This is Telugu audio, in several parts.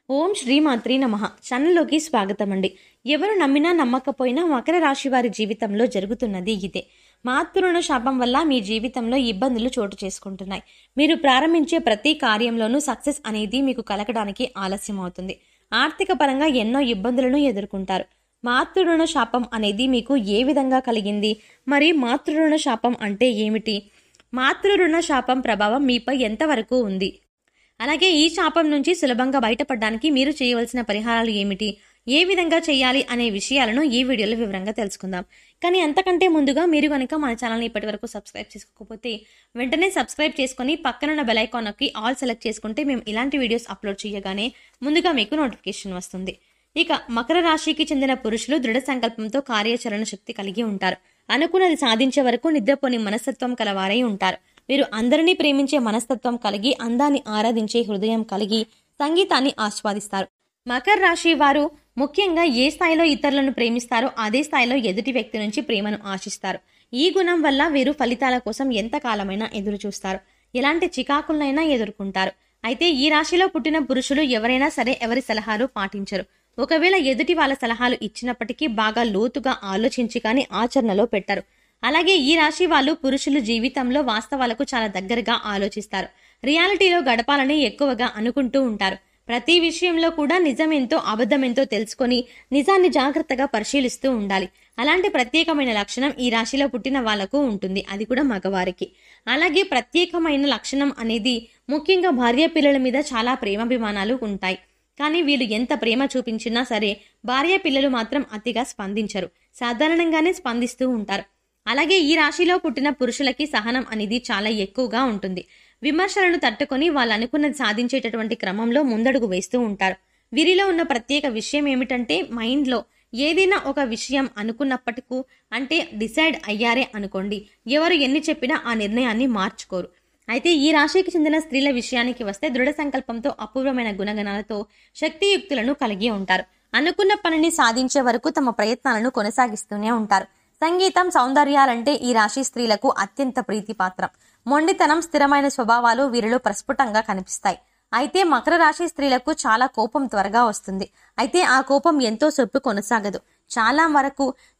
ఓం శ్రీమాత్రి నమః. ఛానల్లోకి స్వాగతం అండి. ఎవరు నమ్మినా నమ్మకపోయినా మకర రాశి వారి జీవితంలో జరుగుతున్నది ఇదే. మాతృణ శాపం వల్ల మీ జీవితంలో ఇబ్బందులు చోటు చేసుకుంటున్నాయి. మీరు ప్రారంభించే ప్రతి కార్యంలోనూ సక్సెస్ అనేది మీకు కలగడానికి ఆలస్యం అవుతుంది. ఆర్థిక పరంగా ఎన్నో ఇబ్బందులను ఎదుర్కొంటారు. మాతృణ శాపం అనేది మీకు ఏ విధంగా కలిగింది? మరి మాతృణ శాపం అంటే ఏమిటి? మాతృణ శాపం ప్రభావం మీపై ఎంతవరకు ఉంది? అలాగే ఈ శాపం నుంచి సులభంగా బయటపడడానికి మీరు చేయవలసిన పరిహారాలు ఏమిటి, ఏ విధంగా చేయాలి అనే విషయాలను ఈ వీడియోలో వివరంగా తెలుసుకుందాం. కానీ అంతకంటే ముందుగా మీరు కనుక మన ఛానల్ని ఇప్పటి వరకు సబ్స్క్రైబ్ చేసుకోకపోతే వెంటనే సబ్స్క్రైబ్ చేసుకుని పక్కనున్న బెల్ ఐకాన్ నొక్కి ఆల్ సెలెక్ట్ చేసుకుంటే మేము ఇలాంటి వీడియోస్ అప్లోడ్ చేయగానే ముందుగా మీకు నోటిఫికేషన్ వస్తుంది. ఇక మకర రాశికి చెందిన పురుషులు దృఢ సంకల్పంతో కార్యాచరణ శక్తి కలిగి ఉంటారు. అనుకున్నది సాధించే వరకు నిద్రపోని మనస్తత్వం కలవారై ఉంటారు. వీరు అందరినీ ప్రేమించే మనస్తత్వం కలిగి, అందాన్ని ఆరాధించే హృదయం కలిగి, సంగీతాన్ని ఆస్వాదిస్తారు. మకర రాశి వారు ముఖ్యంగా ఏ స్థాయిలో ఇతరులను ప్రేమిస్తారో అదే స్థాయిలో ఎదుటి వ్యక్తి నుంచి ప్రేమను ఆశిస్తారు. ఈ గుణం వల్ల వీరు ఫలితాల కోసం ఎంతకాలమైనా ఎదురు చూస్తారు. ఎలాంటి చికాకులనైనా ఎదుర్కొంటారు. అయితే ఈ రాశిలో పుట్టిన పురుషులు ఎవరైనా సరే ఎవరి సలహాలు పాటించరు. ఒకవేళ ఎదుటి వాళ్ళ సలహాలు ఇచ్చినప్పటికీ బాగా లోతుగా ఆలోచించి కానీ ఆచరణలో పెట్టరు. అలాగే ఈ రాశి వాళ్ళు పురుషులు జీవితంలో వాస్తవాలకు చాలా దగ్గరగా ఆలోచిస్తారు. రియాలిటీలో గడపాలని ఎక్కువగా అనుకుంటూ ఉంటారు. ప్రతి విషయంలో కూడా నిజమేంతో అబద్ధమేంతో తెలుసుకొని నిజాన్ని జాగ్రత్తగా పరిశీలిస్తూ ఉండాలి. అలాంటి ప్రత్యేకమైన లక్షణం ఈ రాశిలో పుట్టిన వాళ్లకు ఉంటుంది. అది కూడా మగవారికి. అలాగే ప్రత్యేకమైన లక్షణం అనేది ముఖ్యంగా భార్య పిల్లల మీద చాలా ప్రేమాభిమానాలు ఉంటాయి. కానీ వీళ్ళు ఎంత ప్రేమ చూపించినా సరే భార్య పిల్లలు మాత్రం అతిగా స్పందించరు. సాధారణంగానే స్పందిస్తూ ఉంటారు. అలాగే ఈ రాశిలో పుట్టిన పురుషులకి సహనం అనేది చాలా ఎక్కువగా ఉంటుంది. విమర్శలను తట్టుకొని వాళ్ళు అనుకున్నది సాధించేటటువంటి క్రమంలో ముందడుగు వేస్తూ ఉంటారు. వీరిలో ఉన్న ప్రత్యేక విషయం ఏమిటంటే మైండ్లో ఏదైనా ఒక విషయం అనుకున్నప్పటికీ అంటే డిసైడ్ అయ్యారే అనుకోండి, ఎవరు ఎన్ని చెప్పినా ఆ నిర్ణయాన్ని మార్చుకోరు. అయితే ఈ రాశికి చెందిన స్త్రీల విషయానికి వస్తే దృఢ సంకల్పంతో అపూర్వమైన గుణగణాలతో శక్తియుక్తులను కలిగి ఉంటారు. అనుకున్న పనిని సాధించే వరకు తమ ప్రయత్నాలను కొనసాగిస్తూనే ఉంటారు. సంగీతం, సౌందర్యాలంటే ఈ రాశి స్త్రీలకు అత్యంత ప్రీతిపాత్రం. మొండితనం, స్థిరమైన స్వభావాలు వీరిలో ప్రస్ఫుటంగా కనిపిస్తాయి. అయితే మకర రాశి స్త్రీలకు చాలా కోపం త్వరగా వస్తుంది. అయితే ఆ కోపం ఎంతో సేపు కొనసాగదు.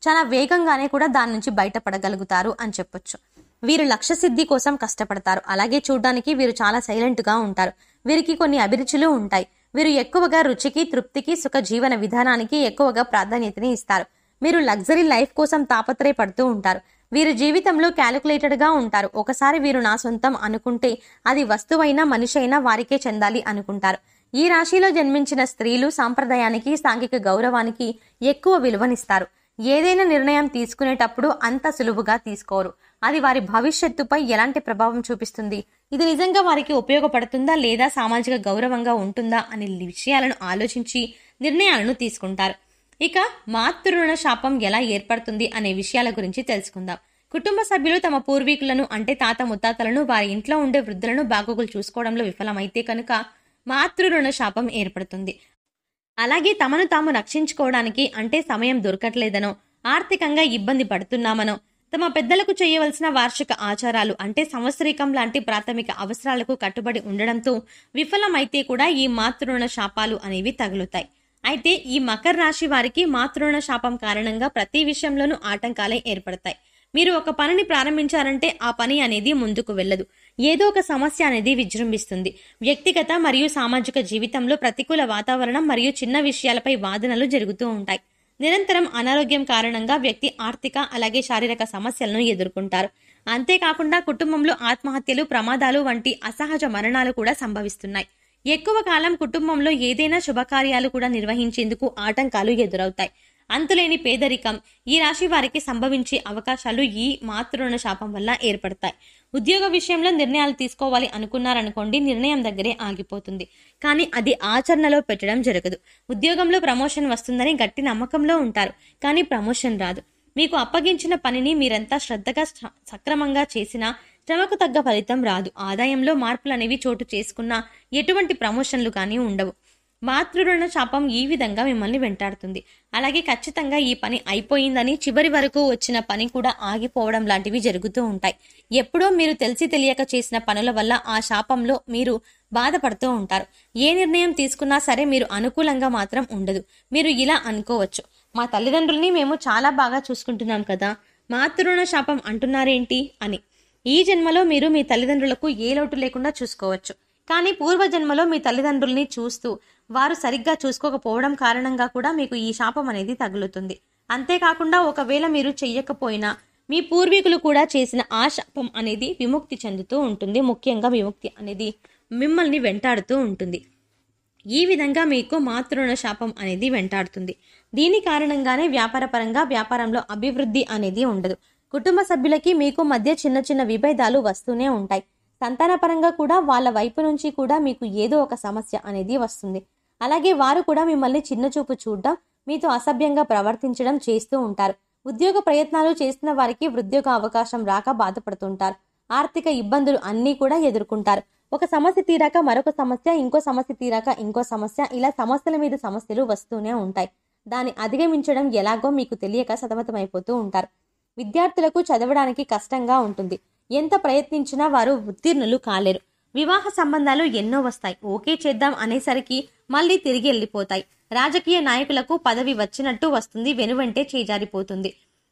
చాలా వేగంగానే కూడా దాని నుంచి బయటపడగలుగుతారు అని చెప్పొచ్చు. వీరు లక్ష్య సిద్ధి కోసం కష్టపడతారు. అలాగే చూడడానికి వీరు చాలా సైలెంట్ గా ఉంటారు. వీరికి కొన్ని అభిరుచులు ఉంటాయి. వీరు ఎక్కువగా రుచికి, తృప్తికి, సుఖ జీవన విధానానికి ఎక్కువగా ప్రాధాన్యతని ఇస్తారు. మీరు లగ్జరీ లైఫ్ కోసం తాపత్రయపడుతూ ఉంటారు. వీరు జీవితంలో క్యాలిక్యులేటెడ్ గా ఉంటారు. ఒకసారి వీరు నా సొంతం అనుకుంటే అది వస్తువైనా మనిషి అయినా వారికే చెందాలి అనుకుంటారు. ఈ రాశిలో జన్మించిన స్త్రీలు సాంప్రదాయానికి, సాంఘిక గౌరవానికి ఎక్కువ విలువనిస్తారు. ఏదైనా నిర్ణయం తీసుకునేటప్పుడు అంత సులువుగా తీసుకోరు. అది వారి భవిష్యత్తుపై ఎలాంటి ప్రభావం చూపిస్తుంది, ఇది నిజంగా వారికి ఉపయోగపడుతుందా లేదా సామాజిక గౌరవంగా ఉంటుందా అనే విషయాలను ఆలోచించి నిర్ణయాలను తీసుకుంటారు. ఇక మాతృణ శాపం ఎలా ఏర్పడుతుంది అనే విషయాల గురించి తెలుసుకుందాం. కుటుంబ సభ్యులు తమ పూర్వీకులను అంటే తాత ముత్తాతలను, వారి ఇంట్లో ఉండే వృద్ధులను బాగోగులు చూసుకోవడంలో విఫలమైతే కనుక మాతృణ శాపం ఏర్పడుతుంది. అలాగే తమను తాము రక్షించుకోవడానికి అంటే సమయం దొరకట్లేదనో, ఆర్థికంగా ఇబ్బంది పడుతున్నామనో, తమ పెద్దలకు చేయవలసిన వార్షిక ఆచారాలు అంటే సంవత్సరికం లాంటి ప్రాథమిక అవసరాలకు కట్టుబడి ఉండడంతో విఫలమైతే కూడా ఈ మాతృణ శాపాలు అనేవి తగులుతాయి. అయితే ఈ మకర రాశి వారికి మాతృణ శాపం కారణంగా ప్రతి విషయంలోనూ ఆటంకాలే ఏర్పడతాయి. మీరు ఒక పనిని ప్రారంభించారంటే ఆ పని అనేది ముందుకు వెళ్ళదు. ఏదో ఒక సమస్య అనేది విజృంభిస్తుంది. వ్యక్తిగత మరియు సామాజిక జీవితంలో ప్రతికూల వాతావరణం మరియు చిన్న విషయాలపై వాదనలు జరుగుతూ ఉంటాయి. నిరంతరం అనారోగ్యం కారణంగా వ్యక్తి ఆర్థిక అలాగే శారీరక సమస్యలను ఎదుర్కొంటారు. అంతేకాకుండా కుటుంబంలో ఆత్మహత్యలు, ప్రమాదాలు వంటి అసహజ మరణాలు కూడా సంభవిస్తున్నాయి. ఎక్కువ కాలం కుటుంబంలో ఏదైనా శుభకార్యాలు కూడా నిర్వహించేందుకు ఆటంకాలు ఎదురవుతాయి. అంతులేని పేదరికం ఈ రాశి వారికి సంభవించే అవకాశాలు ఈ మాతృణ శాపం వల్ల ఏర్పడతాయి. ఉద్యోగ విషయంలో నిర్ణయాలు తీసుకోవాలి అనుకున్నారనుకోండి, నిర్ణయం దగ్గరే ఆగిపోతుంది. కానీ అది ఆచరణలో పెట్టడం జరగదు. ఉద్యోగంలో ప్రమోషన్ వస్తుందని గట్టి నమ్మకంలో ఉంటారు. కానీ ప్రమోషన్ రాదు. మీకు అప్పగించిన పనిని మీరంతా శ్రద్ధగా సక్రమంగా చేసినా శ్రమకు తగ్గ ఫలితం రాదు. ఆదాయంలో మార్పులు అనేవి చోటు చేసుకున్నా ఎటువంటి ప్రమోషన్లు కానీ ఉండవు. మాతృణ శాపం ఈ విధంగా మిమ్మల్ని వెంటాడుతుంది. అలాగే ఖచ్చితంగా ఈ పని అయిపోయిందని చివరి వరకు వచ్చిన పని కూడా ఆగిపోవడం లాంటివి జరుగుతూ ఉంటాయి. ఎప్పుడో మీరు తెలిసి తెలియక చేసిన పనుల వల్ల ఆ శాపంలో మీరు బాధపడుతూ ఉంటారు. ఏ నిర్ణయం తీసుకున్నా సరే మీరు అనుకూలంగా మాత్రం ఉండదు. మీరు ఇలా అనుకోవచ్చు, మా తల్లిదండ్రుల్ని మేము చాలా బాగా చూసుకుంటున్నాం కదా, మాతృణ శాపం అంటున్నారేంటి అని. ఈ జన్మలో మీరు మీ తల్లిదండ్రులకు ఏ లోటు లేకుండా చూసుకోవచ్చు. కానీ పూర్వజన్మలో మీ తల్లిదండ్రుల్ని చూస్తూ వారు సరిగ్గా చూసుకోకపోవడం కారణంగా కూడా మీకు ఈ శాపం అనేది తగులుతుంది. అంతేకాకుండా ఒకవేళ మీరు చెయ్యకపోయినా మీ పూర్వీకులు కూడా చేసిన ఆ శాపం అనేది విముక్తి చెందుతూ ఉంటుంది. ముఖ్యంగా విముక్తి అనేది మిమ్మల్ని వెంటాడుతూ ఉంటుంది. ఈ విధంగా మీకు మాతృణ శాపం అనేది వెంటాడుతుంది. దీని కారణంగానే వ్యాపారపరంగా వ్యాపారంలో అభివృద్ధి అనేది ఉండదు. కుటుంబ సభ్యులకి మీకు మధ్య చిన్న చిన్న విభేదాలు వస్తూనే ఉంటాయి. సంతానపరంగా కూడా వాళ్ళ వైపు నుంచి కూడా మీకు ఏదో ఒక సమస్య అనేది వస్తుంది. అలాగే వారు కూడా మిమ్మల్ని చిన్నచూపు చూడడం, మీతో అసభ్యంగా ప్రవర్తించడం చేస్తూ ఉంటారు. ఉద్యోగ ప్రయత్నాలు చేస్తున్న వారికి ఉద్యోగ అవకాశం రాక బాధపడుతుంటారు. ఆర్థిక ఇబ్బందులు అన్నీ కూడా ఎదుర్కొంటారు. ఒక సమస్య తీరాక మరొక సమస్య, ఇంకో సమస్య తీరాక ఇంకో సమస్య, ఇలా సమస్యల మీద సమస్యలు వస్తూనే ఉంటాయి. దాన్ని అధిగమించడం ఎలాగో మీకు తెలియక సతమతమైపోతూ ఉంటారు. విద్యార్థులకు చదవడానికి కష్టంగా ఉంటుంది. ఎంత ప్రయత్నించినా వారు ఉత్తీర్ణులు కాలేరు. వివాహ సంబంధాలు ఎన్నో వస్తాయి, ఓకే చేద్దాం అనేసరికి మళ్ళీ తిరిగి వెళ్ళిపోతాయి. రాజకీయ నాయకులకు పదవి వచ్చినట్టు వస్తుంది, వెనువెంటే చేజారిపోతుంది.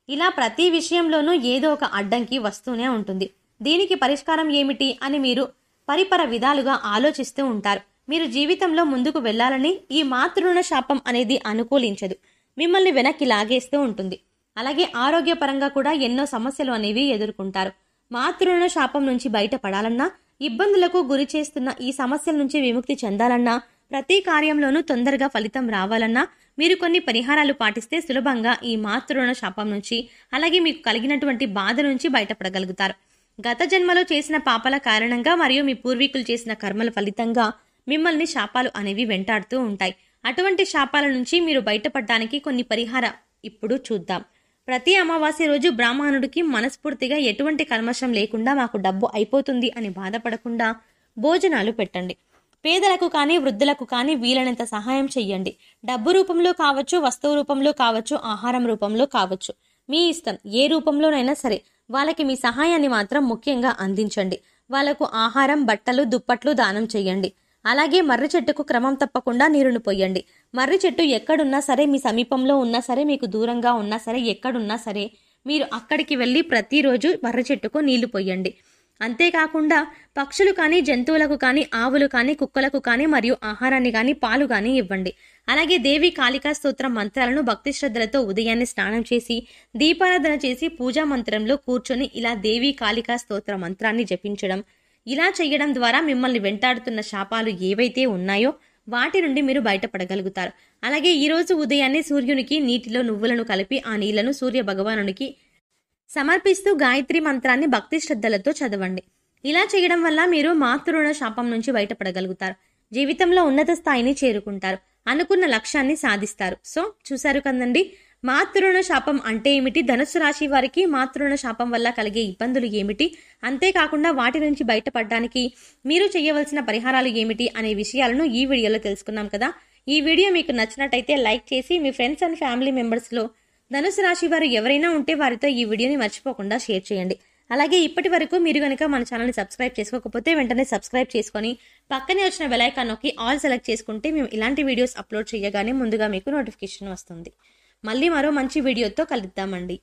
ఇలా ప్రతి విషయంలోనూ ఏదో ఒక అడ్డంకి వస్తూనే ఉంటుంది. దీనికి పరిష్కారం ఏమిటి అని మీరు పరిపర విధాలుగా ఆలోచిస్తూ ఉంటారు. మీరు జీవితంలో ముందుకు వెళ్లాలని ఈ మాతృణ శాపం అనేది అనుకూలించదు, మిమ్మల్ని వెనక్కి లాగేస్తూ ఉంటుంది. అలాగే ఆరోగ్యపరంగా కూడా ఎన్నో సమస్యలు అనేవి ఎదుర్కొంటారు. మాతృణ శాపం నుంచి బయటపడాలన్నా, ఇబ్బందులకు గురి చేస్తున్న ఈ సమస్యల నుంచి విముక్తి చెందాలన్నా, ప్రతి కార్యంలోనూ తొందరగా ఫలితం రావాలన్నా మీరు కొన్ని పరిహారాలు పాటిస్తే సులభంగా ఈ మాతృణ శాపం నుంచి, అలాగే మీకు కలిగినటువంటి బాధ నుంచి బయటపడగలుగుతారు. గత జన్మలో చేసిన పాపాల కారణంగా మరియు మీ పూర్వీకులు చేసిన కర్మల ఫలితంగా మిమ్మల్ని శాపాలు అనేవి వెంటాడుతూ ఉంటాయి. అటువంటి శాపాల నుంచి మీరు బయటపడడానికి కొన్ని పరిహార ఇప్పుడు చూద్దాం. ప్రతి అమావాస్య రోజు బ్రాహ్మణుడికి మనస్ఫూర్తిగా ఎటువంటి కల్మషం లేకుండా మాకు డబ్బు అయిపోతుంది అని బాధపడకుండా భోజనాలు పెట్టండి. పేదలకు కానీ వృద్ధులకు కానీ వీలైనంత సహాయం చెయ్యండి. డబ్బు రూపంలో కావచ్చు, వస్తువు రూపంలో కావచ్చు, ఆహారం రూపంలో కావచ్చు, మీ ఇష్టం. ఏ రూపంలోనైనా సరే వాళ్ళకి మీ సహాయాన్ని మాత్రం ముఖ్యంగా అందించండి. వాళ్లకు ఆహారం, బట్టలు, దుప్పట్లు దానం చెయ్యండి. అలాగే మర్రి చెట్టుకు క్రమం తప్పకుండా నీరును పొయ్యండి. మర్రి చెట్టు ఎక్కడున్నా సరే, మీ సమీపంలో ఉన్నా సరే, మీకు దూరంగా ఉన్నా సరే, ఎక్కడున్నా సరే మీరు అక్కడికి వెళ్ళి ప్రతిరోజు మర్రి చెట్టుకు నీళ్లు పొయ్యండి. అంతేకాకుండా పక్షులు కానీ, జంతువులకు కానీ, ఆవులు కానీ, కుక్కలకు కానీ మరియు ఆహారాన్ని కానీ, పాలు కానీ ఇవ్వండి. అలాగే దేవి కాళికా స్తోత్రం మంత్రాలను భక్తి శ్రద్ధలతో ఉదయాన్నే స్నానం చేసి దీపారాధన చేసి పూజా మంత్రంలో కూర్చొని ఇలా దేవి కాళికా స్తోత్ర మంత్రాన్ని జపించడం, ఇలా చేయడం ద్వారా మిమ్మల్ని వెంటాడుతున్న శాపాలు ఏవైతే ఉన్నాయో వాటి నుండి మీరు బయటపడగలుగుతారు. అలాగే ఈరోజు ఉదయాన్నే సూర్యునికి నీటిలో నువ్వులను కలిపి ఆ నీళ్లను సూర్య భగవానునికి సమర్పిస్తూ గాయత్రి మంత్రాన్ని భక్తి శ్రద్ధలతో చదవండి. ఇలా చేయడం వల్ల మీరు మాతృణ శాపం నుంచి బయటపడగలుగుతారు. జీవితంలో ఉన్నత స్థాయిని చేరుకుంటారు. అనుకున్న లక్ష్యాన్ని సాధిస్తారు. సో చూశారు కదండి, మాతృణ శాపం అంటే ఏమిటి, ధనుస్సు రాశి వారికి మాతృణ శాపం వల్ల కలిగే ఇబ్బందులు ఏమిటి, అంతేకాకుండా వాటి నుంచి బయటపడడానికి మీరు చేయవలసిన పరిహారాలు ఏమిటి అనే విషయాలను ఈ వీడియోలో తెలుసుకున్నాం కదా. ఈ వీడియో మీకు నచ్చినట్టయితే లైక్ చేసి మీ ఫ్రెండ్స్ అండ్ ఫ్యామిలీ మెంబర్స్లో ధనుసు రాశి వారు ఎవరైనా ఉంటే వారితో ఈ వీడియోని మర్చిపోకుండా షేర్ చేయండి. అలాగే ఇప్పటి వరకు మీరు కనుక మన ఛానల్ని సబ్స్క్రైబ్ చేసుకోకపోతే వెంటనే సబ్స్క్రైబ్ చేసుకొని పక్కనే వచ్చిన బెల్ ఐకాన్ నొక్కి ఆల్ సెలెక్ట్ చేసుకుంటే మేము ఇలాంటి వీడియోస్ అప్లోడ్ చేయగానే ముందుగా మీకు నోటిఫికేషన్ వస్తుంది. మళ్ళీ మరో మంచి వీడియోతో కలుద్దామండి.